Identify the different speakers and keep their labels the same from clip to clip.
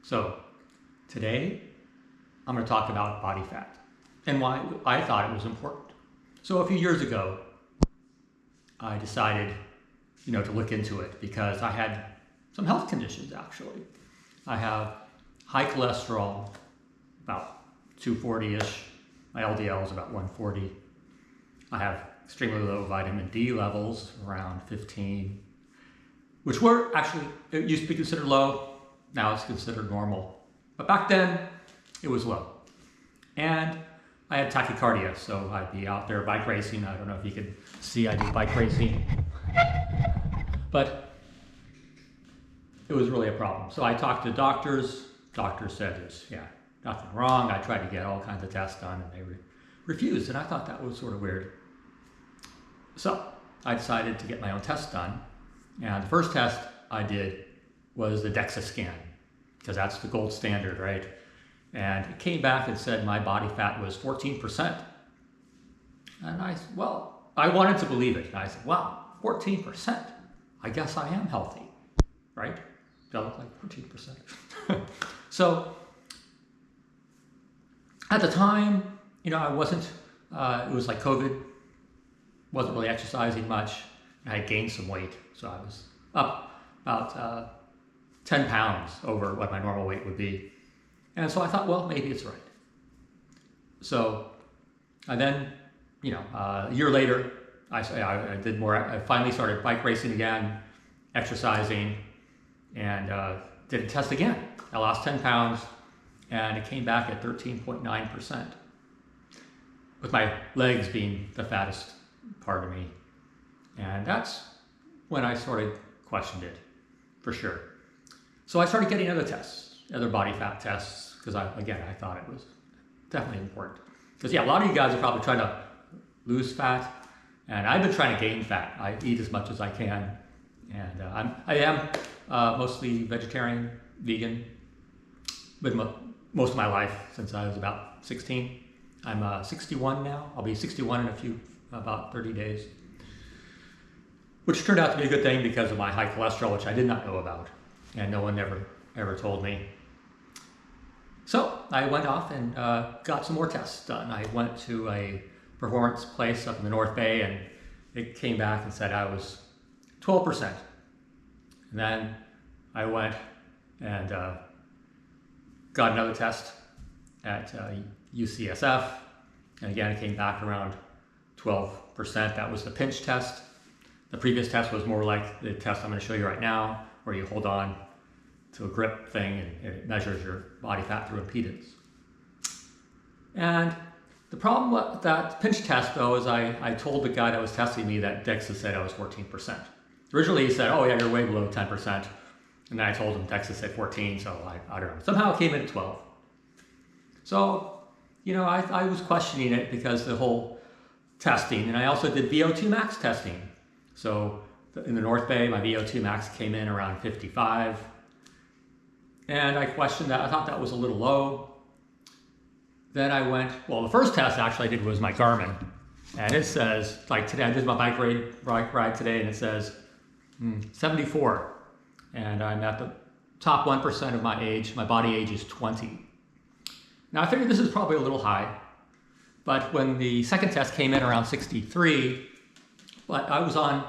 Speaker 1: So today I'm going to talk about body fat and why I thought it was important. So a few years ago, I decided, to look into it because I had some health conditions actually. I have high cholesterol, about 240-ish. My LDL is about 140. I have extremely low vitamin D levels, around 15, which were actually, it used to be considered low. Now it's considered normal. But back then, it was low. And I had tachycardia, so I'd be out there bike racing. I don't know if you can see I do bike racing. But it was really a problem. So I talked to doctors. Doctors said there's, nothing wrong. I tried to get all kinds of tests done, and they refused. And I thought that was sort of weird. So I decided to get my own test done. And the first test I did was the DEXA scan, because that's the gold standard, right? And it came back and said my body fat was 14%. And I said, well, I wanted to believe it. And I said, wow, 14%. I guess I am healthy, right? That look like 14%. So at the time, I wasn't, it was like COVID, wasn't really exercising much. I had gained some weight. So I was up about 10 pounds over what my normal weight would be. And so I thought, well, maybe it's right. So and then, a year later, I did more. I finally started bike racing again, exercising, and did a test again. I lost 10 pounds, and it came back at 13.9%, with my legs being the fattest part of me. And that's when I started questioned it, for sure. So I started getting other tests, other body fat tests, because I thought it was definitely important. Because a lot of you guys are probably trying to lose fat, and I've been trying to gain fat. I eat as much as I can, and I am mostly vegetarian, vegan, but most of my life since I was about 16. I'm 61 now. I'll be 61 in about 30 days, which turned out to be a good thing because of my high cholesterol, which I did not know about, and no one ever told me. So I went off and got some more tests done. I went to a performance place up in the North Bay, and it came back and said I was 12%. And then I went and got another test at UCSF, and again it came back around 12%. That was the pinch test. The previous test was more like the test I'm going to show you right now, where you hold on to a grip thing and it measures your body fat through impedance. And the problem with that pinch test, though, is I told the guy that was testing me that DEXA said I was 14%. Originally he said, oh yeah, you're way below 10%. And then I told him DEXA said 14, so I don't know. Somehow it came in at 12. So, I was questioning it because the whole testing, and I also did VO2 max testing. So in the North Bay, my VO2 max came in around 55. And I questioned that. I thought that was a little low. Then I went, the first test actually I did was my Garmin. And it says, like today, I did my bike ride today, and it says 74. And I'm at the top 1% of my age. My body age is 20. Now I figured this is probably a little high. But when the second test came in around 63, but I was on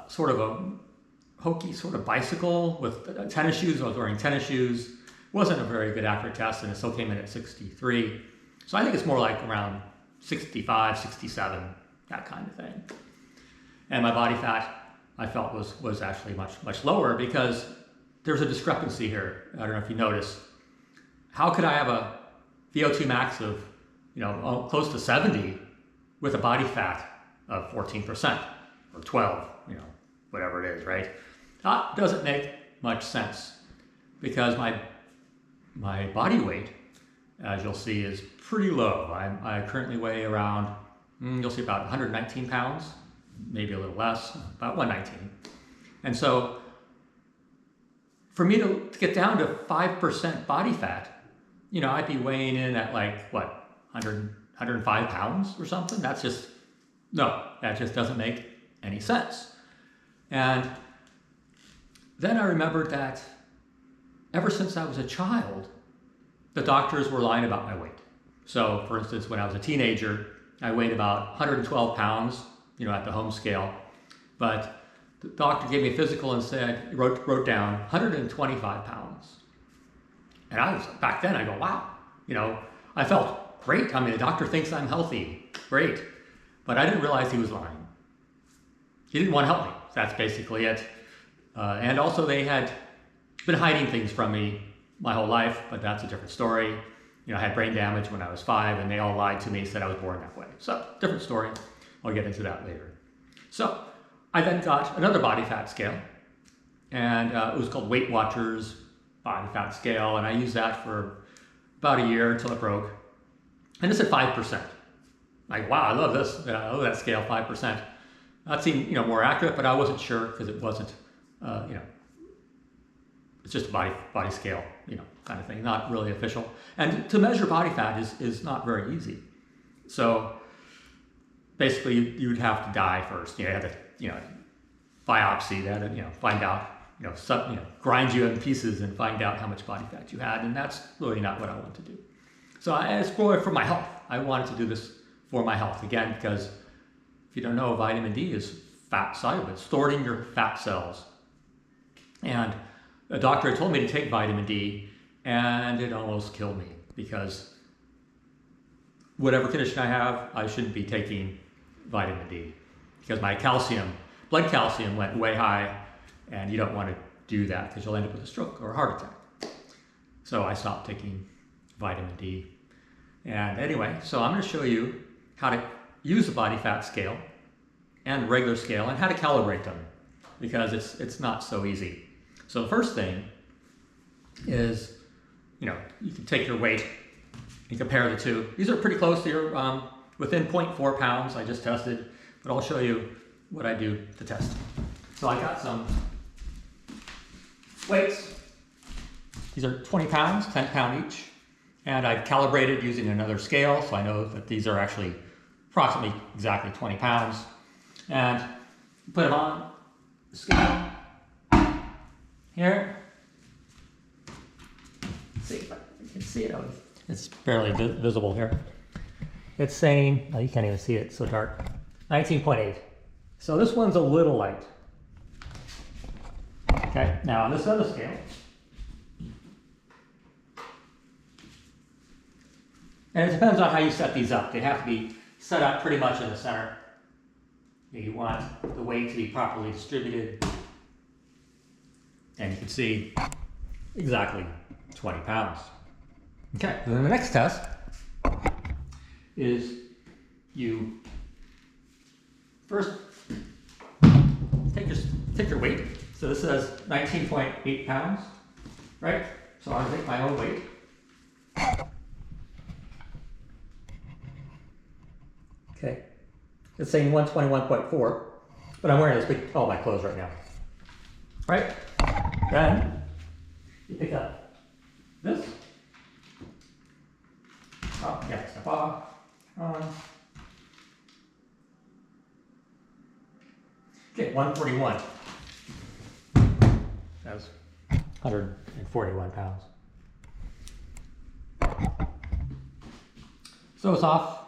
Speaker 1: sort of a hokey sort of bicycle with tennis shoes. I was wearing tennis shoes. It wasn't a very good accurate test, and it still came in at 63. So I think it's more like around 65, 67, that kind of thing. And my body fat, I felt was actually much lower, because there's a discrepancy here. I don't know if you noticed. How could I have a VO2 max of close to 70 with a body fat of 14% or 12, whatever it is, right? That doesn't make much sense, because my body weight, as you'll see, is pretty low. I currently weigh around, you'll see, about 119 pounds, maybe a little less, about 119. And so for me to get down to 5% body fat, I'd be weighing in at 105 pounds or something. That just doesn't make any sense. And then I remembered that ever since I was a child, the doctors were lying about my weight. So for instance, when I was a teenager, I weighed about 112 pounds, at the home scale. But the doctor gave me a physical and said, wrote down 125 pounds. And back then I go, wow, I felt great. I mean, the doctor thinks I'm healthy, great. But I didn't realize he was lying. He didn't want to help me. That's basically it. And also they had been hiding things from me my whole life, but that's a different story. I had brain damage when I was 5 and they all lied to me, said I was born that way. So, different story. I'll get into that later. So, I then got another body fat scale, and it was called Weight Watchers Body Fat Scale, and I used that for about a year until it broke. And it said 5%. Like, wow, I love this. I love that scale, 5%. That seemed, more accurate, but I wasn't sure because it wasn't, it's just a body scale, kind of thing, not really official. And to measure body fat is not very easy. So basically you would have to die first. You had to, biopsy that and, find out, grind you in pieces and find out how much body fat you had. And that's really not what I want to do. So I explored for my health. I wanted to do this for my health again, because if you don't know, vitamin D is fat soluble. It's stored in your fat cells. And a doctor told me to take vitamin D, and it almost killed me, because whatever condition I have, I shouldn't be taking vitamin D, because my blood calcium went way high, and you don't want to do that because you'll end up with a stroke or a heart attack. So I stopped taking vitamin D. And anyway, so I'm going to show you how to use the body fat scale and the regular scale and how to calibrate them, because it's not so easy. So the first thing is, you can take your weight and compare the two. These are pretty close here, within 0.4 pounds. I just tested, but I'll show you what I do to test. So I got some weights. These are 20 pounds, 10 pound each. And I've calibrated using another scale, so I know that these are actually approximately exactly 20 pounds. And put them on the scale. Here, let's see if you can see it. It's barely visible here. It's saying, oh, you can't even see it, it's so dark. 19.8. So this one's a little light. Okay, now on this other scale, and it depends on how you set these up. They have to be set up pretty much in the center. You want the weight to be properly distributed. And you can see exactly 20 pounds. Okay, then the next test is you first take your weight. So this says 19.8 pounds, right? So I'm gonna take my own weight. Okay, it's saying 121.4, but I'm wearing all my clothes right now, right? Then you pick up this. Oh, yeah, step off. Okay, 141. That was 141 pounds. So it's off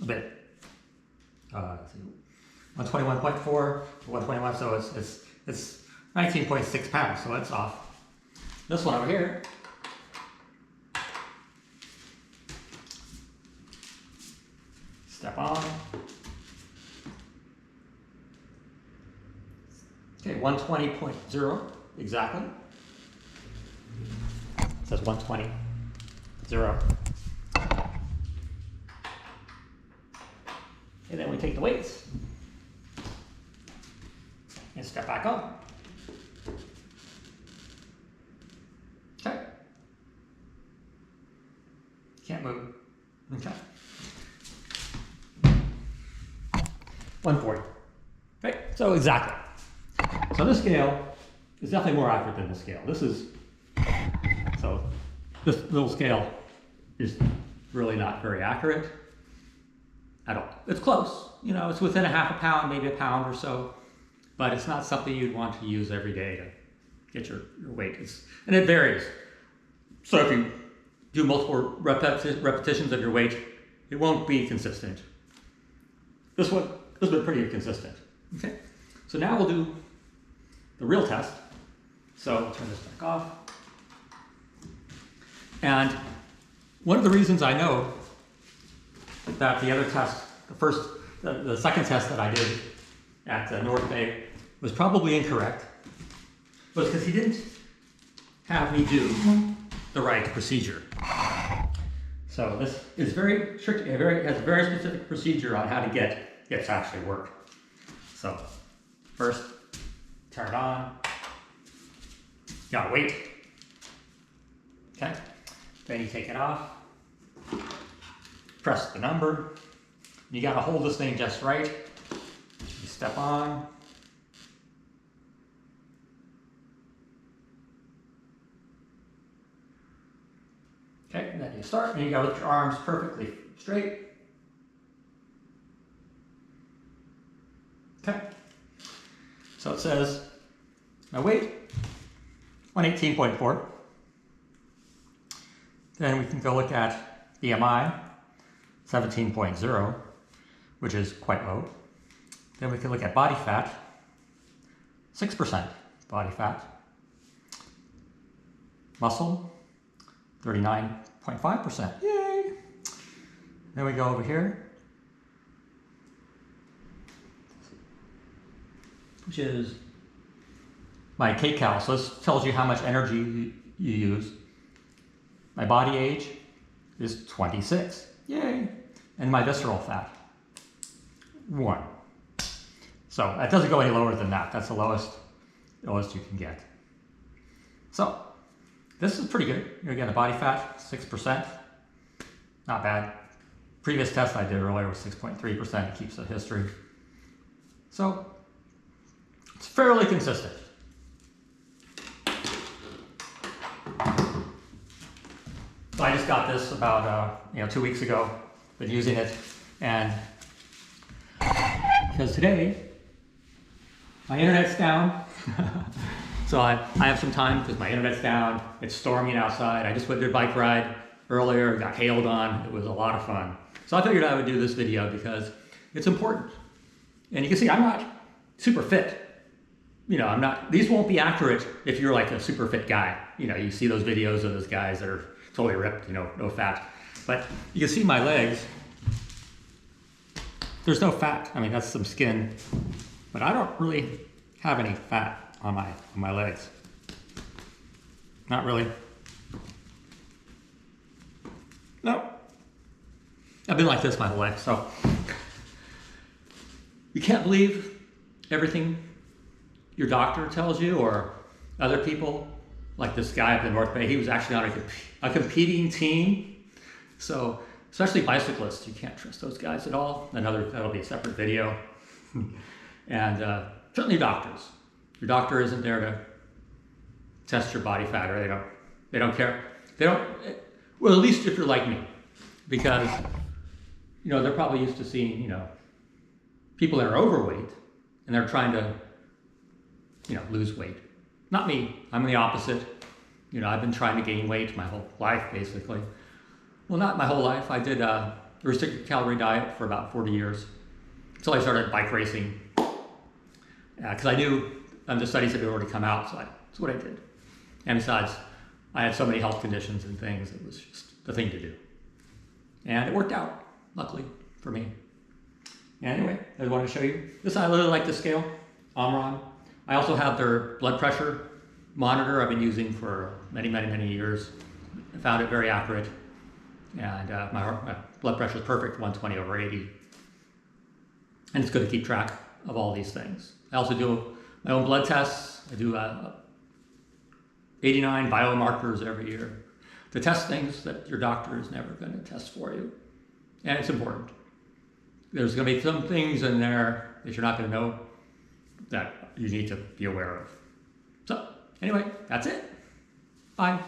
Speaker 1: a bit. 121.4 to 121, so it's 19.6 pounds, so it's off. This one over here, step on. Okay, 120.0 exactly. It says 120.0. And then we take the weights and step back on. Okay. Can't move. Okay. 140. Right, so exactly. So this scale is definitely more accurate than this scale. So this little scale is really not very accurate at all. It's close, it's within a half a pound, maybe a pound or so, but it's not something you'd want to use every day to get your weight. And it varies. So if you do multiple repetitions of your weight, it won't be consistent. This one has been pretty consistent. Okay, so now we'll do the real test. So I'll turn this back off. And one of the reasons I know that the other test, the second test that I did at North Bay was probably incorrect was because he didn't have me do the right procedure. So this is very strict, it has a very specific procedure on how to get it to actually work. So first, turn it on. You gotta wait. Okay. Then you take it off. Press the number. You gotta hold this thing just right. You step on. Okay, and then you start, and you go with your arms perfectly straight. Okay. So it says my weight, 118.4. Then we can go look at BMI, 17.0, which is quite low. Then we can look at body fat, 6% body fat. Muscle, 39.5%. Yay! Then we go over here, which is my kcal. So this tells you how much energy you use. My body age is 26. Yay! And my visceral fat, 1. So that doesn't go any lower than that. That's the lowest you can get. So this is pretty good. You're getting a body fat, 6%. Not bad. Previous test I did earlier was 6.3%. It keeps the history. So it's fairly consistent. So I just got this about 2 weeks ago. Been using it, and because today my internet's down, so I have some time because my internet's down. It's storming outside. I just went did a bike ride earlier. Got hailed on. It was a lot of fun. So I figured I would do this video because it's important. And you can see I'm not super fit. I'm not. These won't be accurate if you're like a super fit guy. You see those videos of those guys that are totally ripped, no fat. But you can see my legs. There's no fat. I mean, that's some skin, but I don't really have any fat on my legs. Not really. No. I've been like this my whole life, so you can't believe everything your doctor tells you or other people. Like this guy up in North Bay, he was actually on a competing team. So, especially bicyclists, you can't trust those guys at all. That'll be a separate video. And certainly doctors. Your doctor isn't there to test your body fat, or they don't care. Well, at least if you're like me, because they're probably used to seeing people that are overweight and they're trying to lose weight. Not me. I'm the opposite. I've been trying to gain weight my whole life, basically. Well, not my whole life. I did a restricted calorie diet for about 40 years until I started bike racing. Because I knew the studies had already come out, so that's what I did. And besides, I had so many health conditions and things, it was just the thing to do. And it worked out, luckily, for me. Anyway, I wanted to show you. I really like the scale, Omron. I also have their blood pressure monitor I've been using for many, many, many years. I found it very accurate. And my blood pressure is perfect, 120/80. And it's good to keep track of all these things. I also do my own blood tests. I do 89 biomarkers every year to test things that your doctor is never going to test for you. And it's important. There's going to be some things in there that you're not going to know that you need to be aware of. So anyway, that's it. Bye.